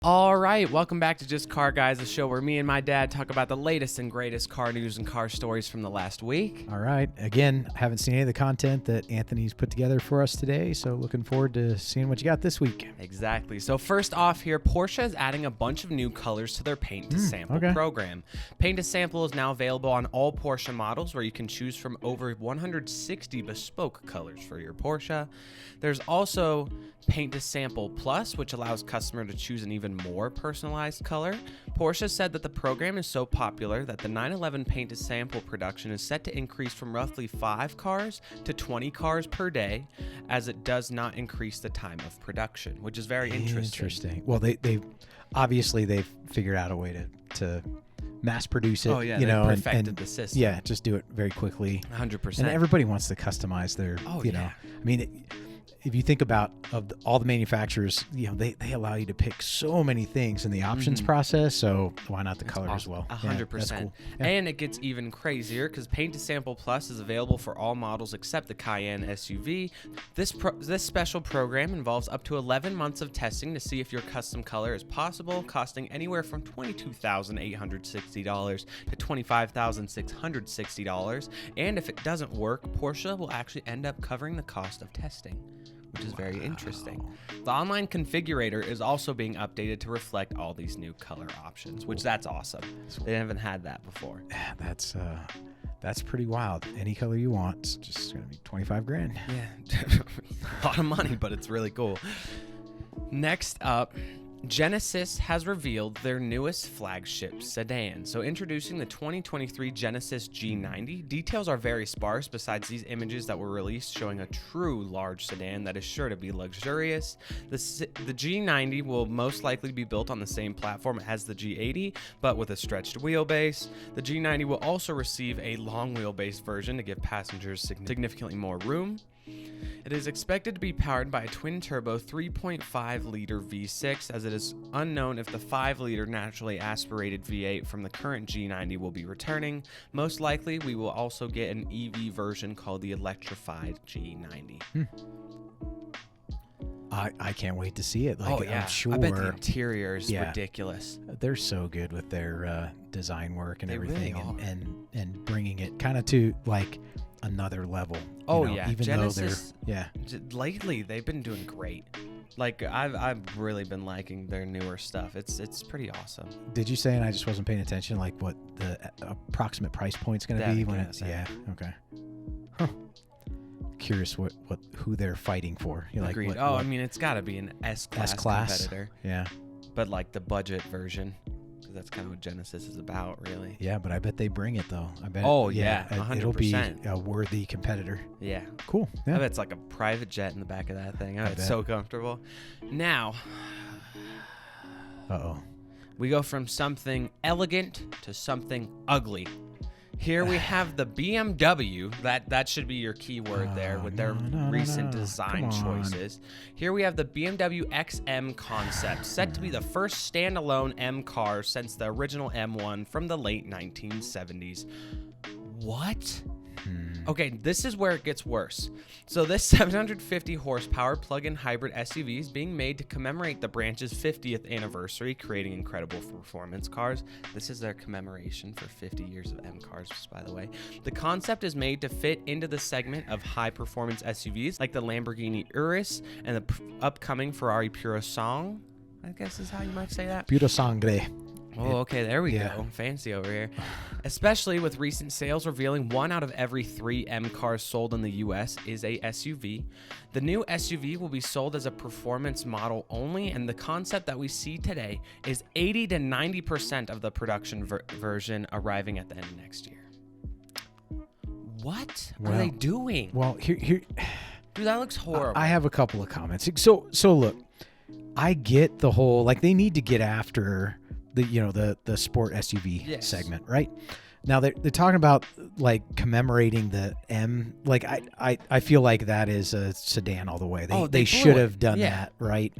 All right, welcome back to Just Car Guys, the show where me and my dad talk about the latest and greatest car news and car stories from the last week. All right. Again, I haven't seen any of the content that Anthony's put together for us today, so looking forward to seeing what you got this week. Exactly. So first off here, Porsche is adding a bunch of new colors to their Paint to Sample program. Paint to Sample is now available on all Porsche models, where you can choose from over 160 bespoke colors for your Porsche. There's also Paint to Sample Plus, which allows customer to choose an even more personalized color. Porsche said that the program is so popular that the 911 Paint to Sample production is set to increase from roughly 5 cars to 20 cars per day, as it does not increase the time of production, which is very interesting. Well, they obviously they've figured out a way to mass produce it. Oh yeah, you know, perfected the system. Yeah, just do it very quickly. 100%. And everybody wants to customize their. You know, I mean. If you think about all the manufacturers, you know, they allow you to pick so many things in the options process. So why not the color as well? 100%. That's cool. Yeah. And it gets even crazier because Paint to Sample Plus is available for all models except the Cayenne SUV. This special program involves up to 11 months of testing to see if your custom color is possible, costing anywhere from $22,860 to $25,660. And if it doesn't work, Porsche will actually end up covering the cost of testing, which is very interesting. The online configurator is also being updated to reflect all these new color options, which that's awesome. They haven't had that before. That's pretty wild. Any color you want, it's just gonna be 25 grand. Yeah, a lot of money, but it's really cool. Next up, Genesis has revealed their newest flagship sedan. So introducing the 2023 Genesis G90. Details are very sparse besides these images that were released showing a true large sedan that is sure to be luxurious. The G90 will most likely be built on the same platform as the G80, but with a stretched wheelbase. The G90 will also receive a long wheelbase version to give passengers significantly more room. It is expected to be powered by a twin-turbo 3.5-liter V6, as it is unknown if the 5-liter naturally aspirated V8 from the current G90 will be returning. Most likely, we will also get an EV version called the electrified G90. I can't wait to see it. Like, I'm sure. I bet the interior is ridiculous. They're so good with their design work and everything, really and bringing it kind of to like another level. Even Genesis, though they're lately they've been doing great. Like I've really been liking their newer stuff. It's pretty awesome. Did you say, and I just wasn't paying attention, like what the approximate price point's going to be when it's okay. Huh. Curious who they're fighting for. Agreed. I mean, it's got to be an S-class competitor. Yeah. But like the budget version. That's kind of what Genesis is about, really. Yeah, but I bet they bring it, though. I bet. 100%. It'll be a worthy competitor. Yeah. Cool. Yeah. I bet it's like a private jet in the back of that thing. I bet it's so comfortable. Now, we go from something elegant to something ugly. Here we have the BMW. That should be your keyword there with their recent design choices. Here we have the BMW XM concept, set to be the first standalone M car since the original M1 from the late 1970s. What? Okay, this is where it gets worse. So this 750 horsepower plug-in hybrid SUV is being made to commemorate the branch's 50th anniversary, creating incredible performance cars. This is their commemoration for 50 years of M cars, by the way. The concept is made to fit into the segment of high-performance SUVs like the Lamborghini Urus and the upcoming Ferrari Purosangue, I guess is how you might say that. Purosangue. Oh, okay, there we go. Fancy over here. Especially with recent sales revealing 1 out of every 3 M cars sold in the U.S. is a SUV. The new SUV will be sold as a performance model only, and the concept that we see today is 80 to 90% of the production version arriving at the end of next year. What are they doing? Well, here, dude, that looks horrible. I have a couple of comments. So look, I get the whole, like, they need to get after the sport SUV segment, right? Now they're talking about like commemorating the M. Like I feel like that is a sedan all the way. They should have done that, right?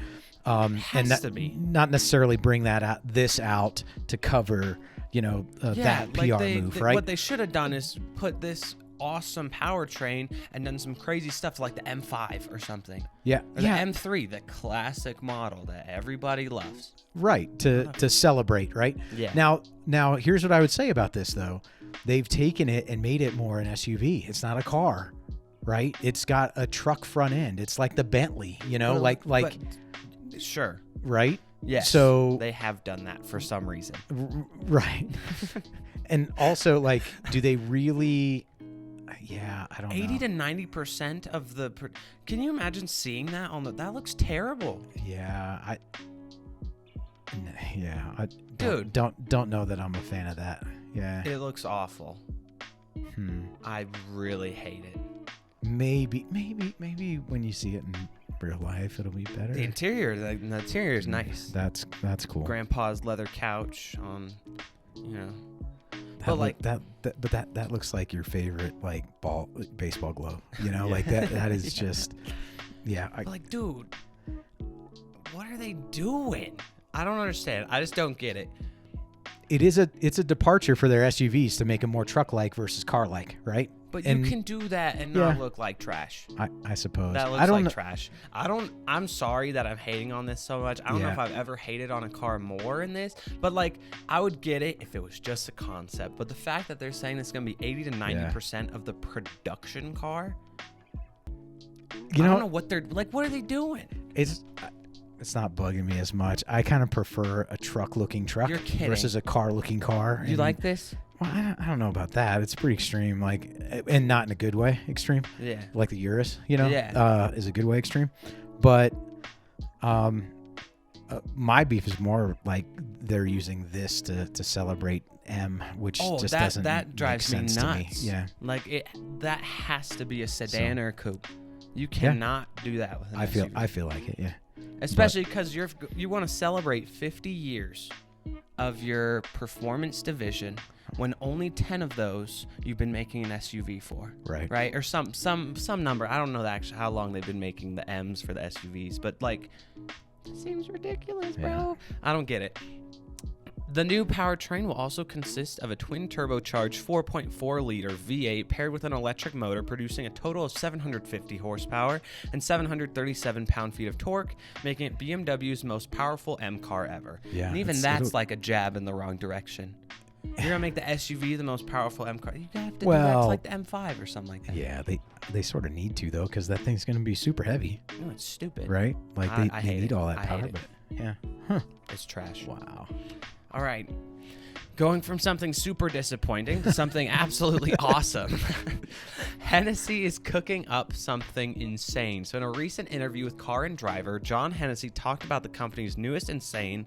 And that, not necessarily bring that out to cover that PR move, right? What they should have done is put this awesome powertrain and done some crazy stuff like the M5 or something. Yeah. Or the M3, the classic model that everybody loves. Right, to celebrate, right? Yeah. Now here's what I would say about this though. They've taken it and made it more an SUV. It's not a car, right? It's got a truck front end. It's like the Bentley, But, sure. Right? Yes. So they have done that for some reason. Right. And also, like, do they really? Yeah, I don't know. 80 to 90% of the. Can you imagine seeing that on the? That looks terrible. Yeah, I Dude, don't know that I'm a fan of that. Yeah. It looks awful. I really hate it. Maybe when you see it in real life, it'll be better. The interior is nice. That's cool. Grandpa's leather couch on, That looks like your favorite like baseball glove. Like that is just Like, dude, what are they doing? I don't understand. I just don't get it. It's a departure for their SUVs to make them more truck-like versus car-like, right? But you can do that and not look like trash. I suppose. That looks like trash. I'm sorry that I'm hating on this so much. I don't know if I've ever hated on a car more in this, but like I would get it if it was just a concept. But the fact that they're saying it's going to be 80 to 90% of the production car, I don't know what they're like. What are they doing? It's not bugging me as much. I kind of prefer a truck-looking truck versus a car-looking car. You like this? Well, I don't know about that. It's pretty extreme, like, and not in a good way extreme. Yeah. Like the Urus, is a good way extreme. But my beef is more like they're using this to celebrate M, which just doesn't that drives make sense me nuts. To me. Yeah. Like that has to be a sedan or a coupe. You cannot do that with an SUV. I feel like it, yeah. Especially because you want to celebrate 50 years of your performance division when only 10 of those you've been making an SUV for. Right? Or some number. I don't know actually how long they've been making the M's for the SUVs, but like it seems ridiculous, bro. Yeah. I don't get it. The new powertrain will also consist of a twin-turbocharged 4.4-liter V8 paired with an electric motor, producing a total of 750 horsepower and 737 pound-feet of torque, making it BMW's most powerful M car ever. Yeah, and even that's like a jab in the wrong direction. You're going to make the SUV the most powerful M car. You have to do that to like the M5 or something like that. Yeah, they sort of need to, though, because that thing's going to be super heavy. No, it's stupid. Right? Like, they need all that power. But yeah. Huh. It's trash. Wow. All right. Going from something super disappointing to something absolutely awesome. Hennessy is cooking up something insane. So in a recent interview with Car and Driver, John Hennessy talked about the company's newest insane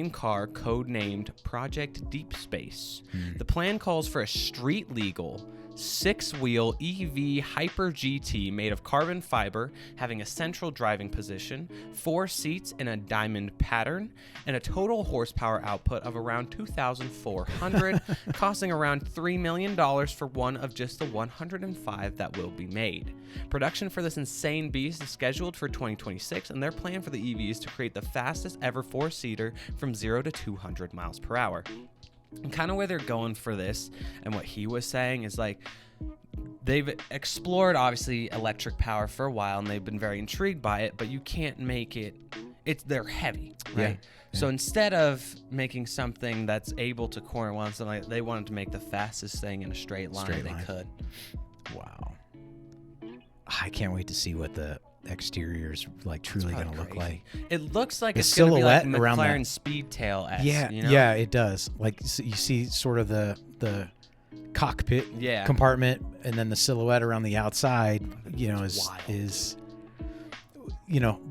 car, codenamed Project Deep Space. The plan calls for a street-legal 6-wheel EV Hyper GT made of carbon fiber, having a central driving position, 4 seats in a diamond pattern, and a total horsepower output of around 2,400, costing around $3 million for one of just the 105 that will be made. Production for this insane beast is scheduled for 2026, and their plan for the EV is to create the fastest ever 4-seater from 0 to 200 miles per hour. And kind of where they're going for this and what he was saying is like they've explored obviously electric power for a while and they've been very intrigued by it, but you can't make they're heavy, right? Yeah. So instead of making something that's able to corner one, something like that, they wanted to make the fastest thing in a straight line they could. Wow. I can't wait to see what the exterior's like truly going to look like. It looks like it's going to be like McLaren Speedtail-esque. Yeah, it does. Like you see sort of the cockpit compartment, and then the silhouette around the outside, is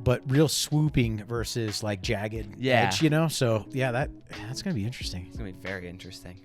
but real swooping versus like jagged edge, So that's going to be interesting. It's going to be very interesting.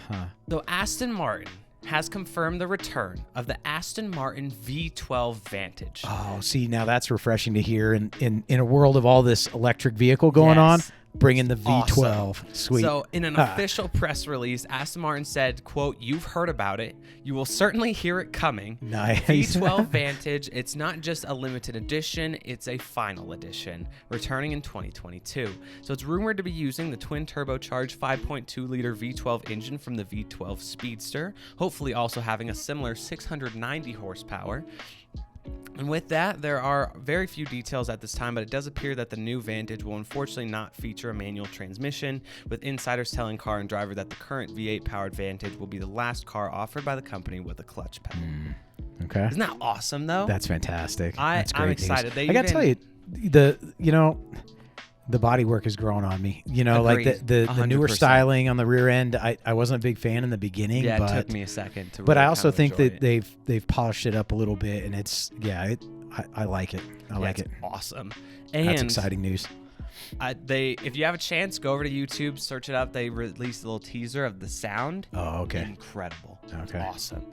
Huh. So Aston Martin has confirmed the return of the Aston Martin V12 Vantage. Oh, see, now that's refreshing to hear in a world of all this electric vehicle going on. bringing the V12. Awesome. Sweet. So in an official press release, Aston Martin said, quote, "You've heard about it. You will certainly hear it coming." Nice. V12 Vantage, it's not just a limited edition, it's a final edition, returning in 2022. So it's rumored to be using the twin turbocharged 5.2-liter V12 engine from the V12 Speedster, hopefully also having a similar 690 horsepower. And with that, there are very few details at this time, but it does appear that the new Vantage will unfortunately not feature a manual transmission, with insiders telling Car and Driver that the current V8-powered Vantage will be the last car offered by the company with a clutch pedal. Okay. Isn't that awesome, though? That's fantastic. I'm excited. I gotta tell you, the bodywork is growing on me. Agreed. Like the newer 100%. styling on the rear end. I wasn't a big fan in the beginning. Yeah, but it took me a second to. But really I also kind of think enjoy that it. they've polished it up a little bit, and I like it. I like it's it. awesome. And That's exciting news. if you have a chance, go over to YouTube, search it up. They released a little teaser of the sound. Oh, okay. Incredible. Okay. Awesome.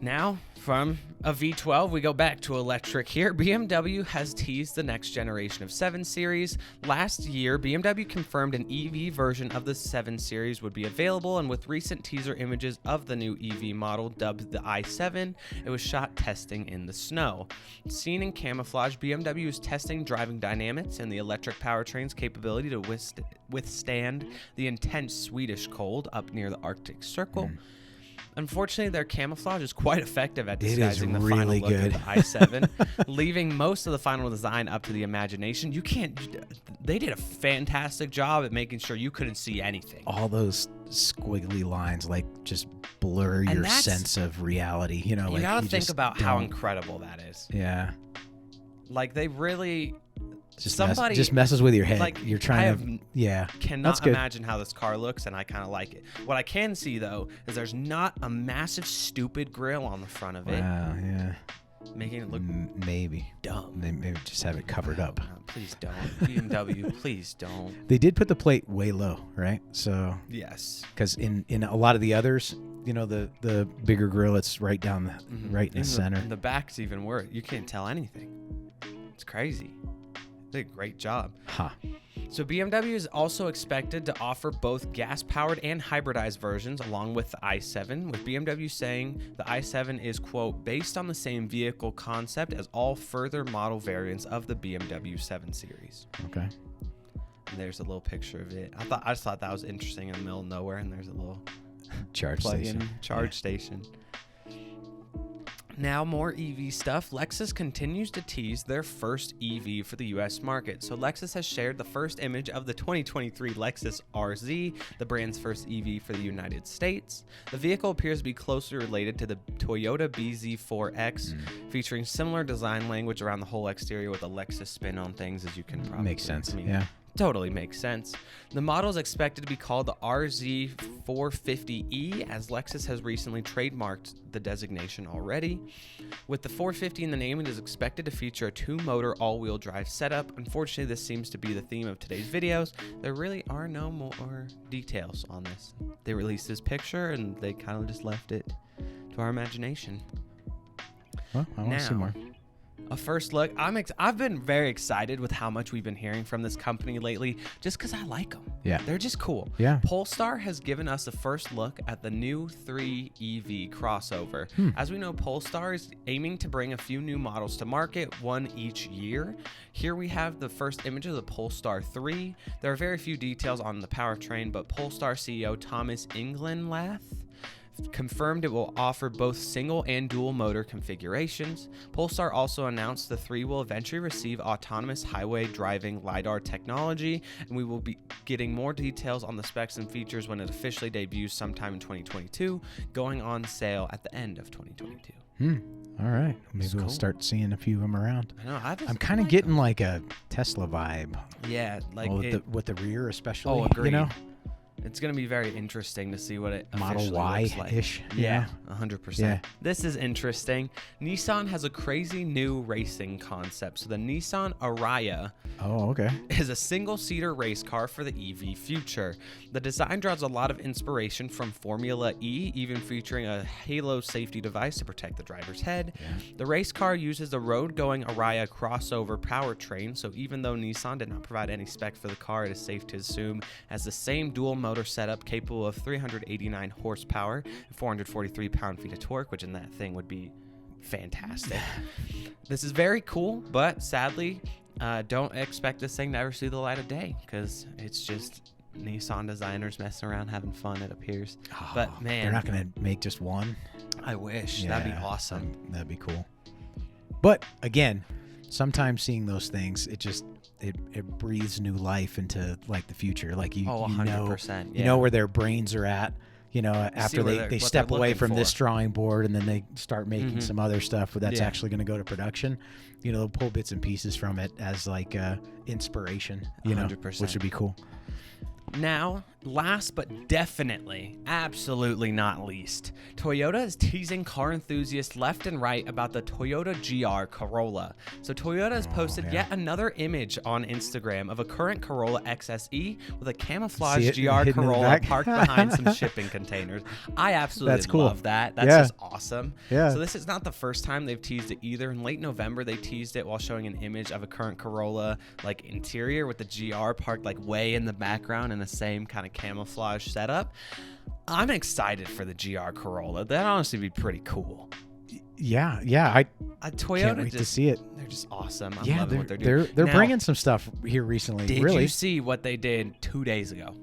Now, from a V12, we go back to electric here. BMW has teased the next generation of 7 Series. Last year, BMW confirmed an EV version of the 7 Series would be available, and with recent teaser images of the new EV model dubbed the i7, it was shot testing in the snow. Seen in camouflage, BMW is testing driving dynamics and the electric powertrain's capability to withstand the intense Swedish cold up near the Arctic Circle. Unfortunately, their camouflage is quite effective at disguising the final really look of good. the i7, leaving most of the final design up to the imagination. They did a fantastic job at making sure you couldn't see anything. All those squiggly lines just blur And your that's- sense of reality. You Like gotta think just about how don't- incredible that is. Yeah. Like, they really Just somebody just messes with your head. like, You're I trying have to. Yeah. cannot That's good. imagine how this car looks, and I kind of like it. What I can see, though, is there's not a massive stupid grille on the front of it, Wow. Yeah. making it look Maybe. dumb. Maybe just have it covered up. No, please don't. BMW, please don't. They did put the plate way low, right? So, Yes. because in a lot of the others, the bigger grill, it's right down right in the center. The back's even worse. You can't tell anything. It's crazy. They did a great job. Huh. So BMW is also expected to offer both gas-powered and hybridized versions along with the i7, with BMW saying the i7 is, quote, based on the same vehicle concept as all further model variants of the BMW 7 Series. Okay. And there's a little picture of it. I just thought that was interesting in the middle of nowhere, and there's a little Charge plug-in station. charge station. Now, more EV stuff. Lexus continues to tease their first EV for the US market. So Lexus has shared the first image of the 2023 Lexus RZ, the brand's first EV for the United States. The vehicle appears to be closely related to the Toyota BZ4X, featuring similar design language around the whole exterior with a Lexus spin on things, as you can probably... Makes sense. I mean, Yeah. totally makes sense. The model is expected to be called the RZ450E, as Lexus has recently trademarked the designation already. With the 450 in the name, it is expected to feature a 2-motor all-wheel drive setup. Unfortunately, this seems to be the theme of today's videos. There really are no more details on this. They released this picture and they kind of just left it to our imagination. Well, I want to see Now, more. A first look. I've been very excited with how much we've been hearing from this company lately, just because I like them. Yeah. They're just cool. Yeah. Polestar has given us a first look at the new 3 EV crossover. As we know, Polestar is aiming to bring a few new models to market, one each year. Here we have the first image of the Polestar 3. There are very few details on the powertrain, but Polestar CEO Thomas Inglenlath confirmed it will offer both single and dual motor configurations. Polestar also announced the 3 will eventually receive autonomous highway driving LiDAR technology, and we will be getting more details on the specs and features when it officially debuts sometime in 2022, going on sale at the end of 2022. All right. Maybe It's we'll cool. start seeing a few of them around. I know. I'm kind of getting like a Tesla vibe. Yeah, like with the rear especially. Oh, agreed. It's going to be very interesting to see what it Model officially looks like. Y-ish. Yeah, 100%. Yeah. This is interesting. Nissan has a crazy new racing concept. So the Nissan Aria Oh, okay. is a single-seater race car for the EV future. The design draws a lot of inspiration from Formula E, even featuring a halo safety device to protect the driver's head. Yeah. The race car uses the road-going Aria crossover powertrain, so even though Nissan did not provide any spec for the car, it is safe to assume has the same dual motor setup capable of 389 horsepower and 443 pound-feet of torque, which in that thing would be fantastic. This is very cool, but sadly, don't expect this thing to ever see the light of day because it's just Nissan designers messing around having fun, it appears. Oh, but man, they're not going to make just one. I wish. Yeah, That'd be awesome. That'd be cool. But again, sometimes seeing those things, it breathes new life into like the future. Like you 100%. you know where their brains are at. You know, after they step away from this drawing board and then they start making some other stuff that's actually going to go to production. You know, they'll pull bits and pieces from it as like inspiration. You 100%. Which would be cool. Now, last but definitely, absolutely not least, Toyota is teasing car enthusiasts left and right about the Toyota GR Corolla. So Toyota has posted yet another image on Instagram of a current Corolla XSE with a camouflage GR Corolla parked behind some shipping containers. I absolutely love that. That's just awesome. Yeah. So this is not the first time they've teased it either. In late November, they teased it while showing an image of a current Corolla like interior with the GR parked like way in the background in the same kind of camouflage setup. I'm excited for the GR Corolla. That'd honestly be pretty cool. Yeah. Toyota can't wait to see it. They're just awesome. I'm loving what they're doing. They're bringing some stuff here recently. Did really. you see what they did 2 days ago?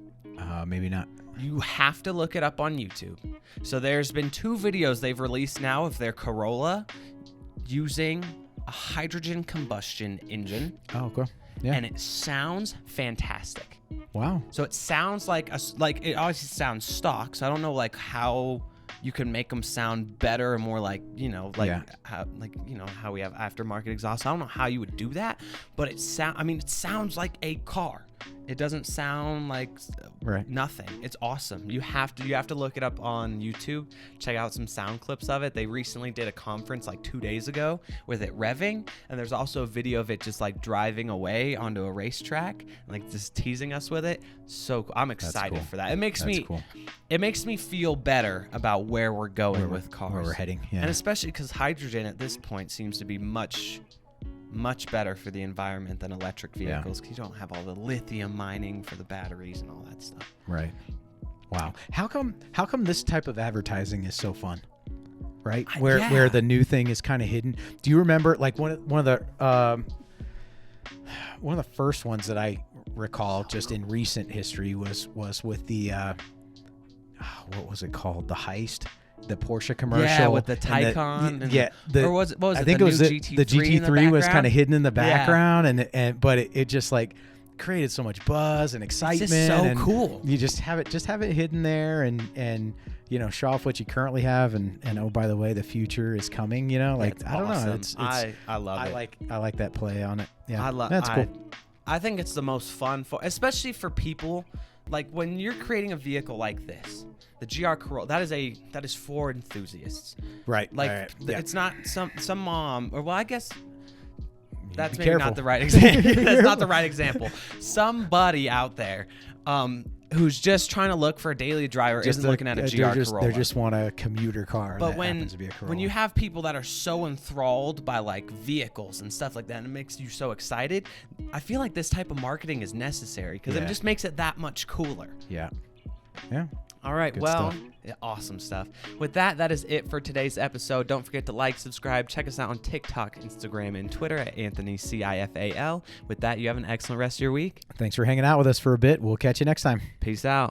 Maybe not. You have to look it up on YouTube. So there's been 2 videos they've released now of their Corolla using a hydrogen combustion engine. Oh, cool. Yeah. And it sounds fantastic. Wow. So it sounds like it obviously sounds stock. So I don't know like how you can make them sound better and more like, how we have aftermarket exhaust. I don't know how you would do that, but it sounds like a car. It doesn't sound like nothing. It's awesome. You have to look it up on YouTube. Check out some sound clips of it. They recently did a conference like 2 days ago with it revving, and there's also a video of it just like driving away onto a racetrack, and like just teasing us with it. So I'm excited for that. It makes me feel better about where we're going with cars, where we're heading, and especially because hydrogen at this point seems to be much better for the environment than electric vehicles because you don't have all the lithium mining for the batteries and all that stuff. Right. Wow. How come this type of advertising is so fun? Right? Where the new thing is kind of hidden. Do you remember like one of the first ones that I recall just in recent history was with the what was it called? The Heist. The Porsche commercial, with the Taycan, or was it? I think it was the GT3 was kind of hidden in the background, but it just like created so much buzz and excitement. It's just so cool. You just have it hidden there, and show off what you currently have, and oh, by the way, the future is coming. Like I don't know, it's I love it. I like that play on it. Yeah, that's cool. I think it's the most fun especially for people like when you're creating a vehicle like this. The GR Corolla, that is for enthusiasts. Right. Like it's not some mom or I guess that's maybe careful. not the right example. That's not the right example. Somebody out there who's just trying to look for a daily driver isn't looking at a GR Corolla. They just want a commuter car. But that happens to be a Corolla. when you have people that are so enthralled by like vehicles and stuff like that, and it makes you so excited, I feel like this type of marketing is necessary because it just makes it that much cooler. Yeah. All right, Good well, stuff. Awesome stuff. With that is it for today's episode. Don't forget to like, subscribe, check us out on TikTok, Instagram, and Twitter at AnthonyCIFAL. With that, you have an excellent rest of your week. Thanks for hanging out with us for a bit. We'll catch you next time. Peace out.